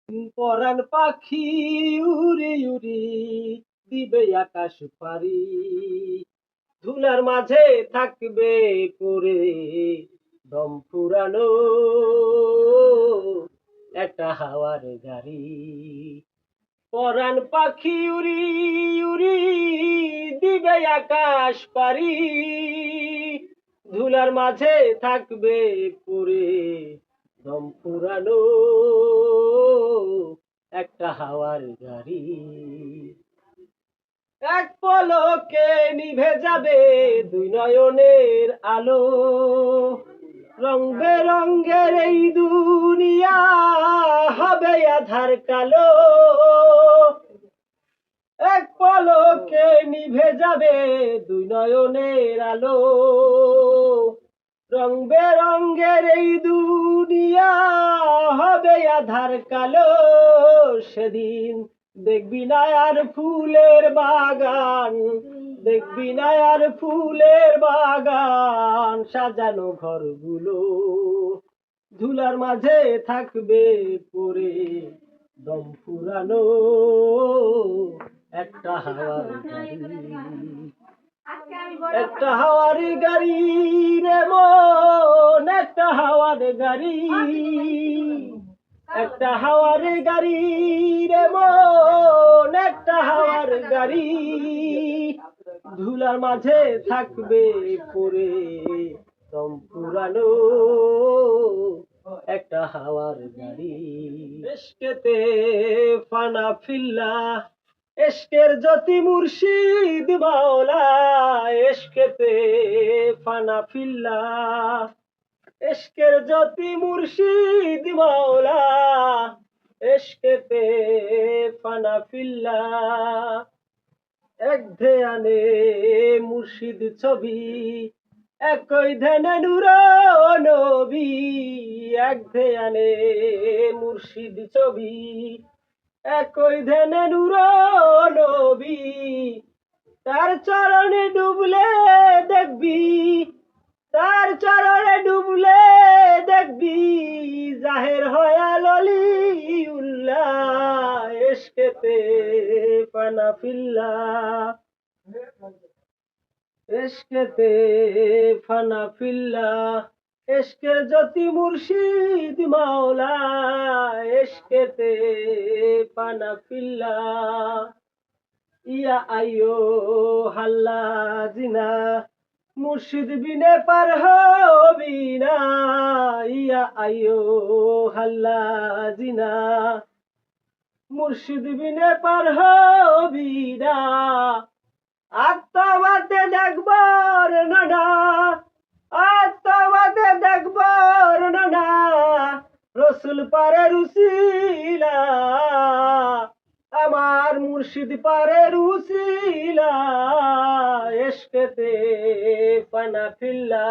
পরাণ পাখি উড়ি উড়ি দিবে আকাশ পারি, ধুলার মাঝে থাকবে পরে দম ফুরানো একটা হাওয়ার গাড়ি। পরাণ পাখি উড়ি উড়ি দিবে আকাশ পারি, ধুলার মাঝে থাকবে পরে দম ফুরানো একটা হাওয়ার গাড়ি। এক পলকে নিভে যাবে দুই নয়নের আলো, রং বেরঙ্গের এই দুনিয়া হবে আধার কালো। এক পলকে নিভে যাবে দুই নয়নের আলো, রং বেরঙ্গের এই দুনিয়া হবে আধার কালো। সেদিন দেখবি না আর ফুলের বাগান, দেখবি না আর ফুলের বাগান, সাজানো ঘরগুলো ধুলার মাঝে থাকবে পরে দম ফুরানো একটা হাওয়ার গাড়ি। একটা হাওয়ার গাড়ি রে মন, একটা হাওয়ার গাড়ি, একটা হাওয়ার গাড়ি রে মন, একটা হাওয়ার গাড়ি, ধুলার মাঝে থাকবে পরে দম ফুরানো একটা হাওয়ার গাড়ি। এসকেতে ফানা ফিল্লা, এশকের জ্যোতি মুর্শিদ মাওলা, এশকেতে ফানা ফিল্লা, এশকের জ্যোতি মুর্শিদ মাওলা, এশকেতে ফানা ফিল্লা। এক ধ্যানে মুর্শিদ ছবি, একই ধ্যানে নূর নবী, এক ধ্যানে মুর্শিদ ছবি, একই ধ্যানে নূর নবী। তার চরণে ডুবলে দেখবি, তার চরণে ডুবলে দেখবি জাহের হয়া ললিউল্লাহ। এশকেতে ফানা ফিল্লা, এশকেতে ফানা ফিল্লা, এশকের জ্যোতি মুর্শিদ মাওলা, এশকেতে ফানা ফিল্লা। ইয়া আইয়ো হাল্লা জিনা, মুর্শিদ বিনে পার হবি না, ইয়া আইয়ো হাল্লা জিনা, মুর্শিদ বিনে পার হবি না। আত্মাবাতে দেখবার নানা, আত্মাবাতে দেখবার নানা, রসুল পারে রুসিলা, আমার মুর্শিদ পারে রুসিলা। এশকেতে ফানা ফিল্লা,